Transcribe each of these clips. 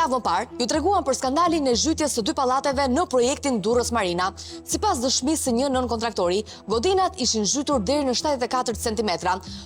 javë më parë, ju treguam për skandalin e zhytjes së 2 pallateve në projektin Durrës Marina. Sipas dëshmisë së një nën-kontraktori, godinat ishin zhytur deri në 74 cm,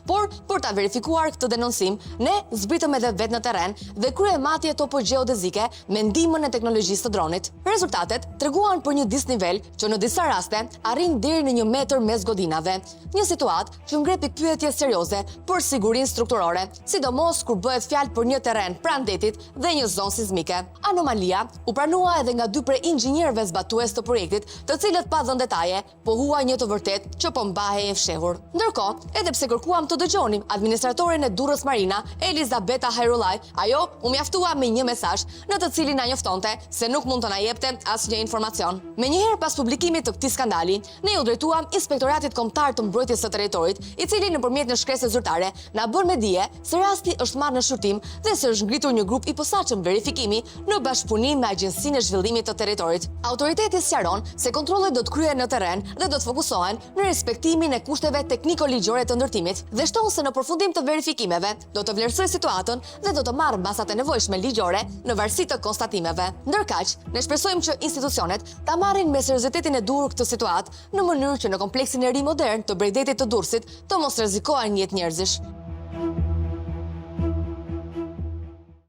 por për ta verifikuar këtë denoncim, ne zbritëm edhe vetë në terren dhe kryematje topo gjeodezike me ndihmën e teknologjisë të dronit. Rezultatet treguan për një disnivel që në disa raste arrin deri në 1 metër mes godinave. Një situatë që ngre pikpyetje serioze për sigurinë strukturore, sidomos kur bëhet fjalë për një terren pranë detit dhe një zonë sismike. Anomalia u pranua edhe nga 2 prej inxhinierëve zbatues të projektit, të cilët pa dhënë detaje, pohuan një të vërtet që po mbahej e fshehur. Ndërkohë, edhe pse kërkuam të dëgjonim administratoren e Durrës Marina, Elizabeta Hajrullaj, ajo u mjaftua me një mesazh në të cilin na njoftonte se nuk mund të na jepte asnjë informacion. Menjëherë pas publikimit të këtij skandali, ne u drejtuam Inspektoratit Kombëtar të Mbrojtjes së Territorit, i cili nëpërmjet një shkresë zyrtare na bën me dije se rasti është marrë në shqyrtim dhe se është ngritur një grup i posaçëm verifikimi në bashkëpunim me Agjencinë e Zhvillimit të Territorit. Autoriteti sqaron se kontrollet do të kryhen në terren dhe do të fokusohen në respektimin e kushteve tekniko-ligjore të ndërtimit dhe shton se në përfundim të verifikimeve do të vlerësojë situatën dhe do të marrë masat e nevojshme ligjore në varësi të konstatimeve. Ndërkaq, ne shpresojmë që institucionet ta marrin me seriozitetin e duhur këtë situatë në mënyrë që në kompleksin e ri modern të Bregdetit të Durrësit të mos rrezikohen jetë njerëzish.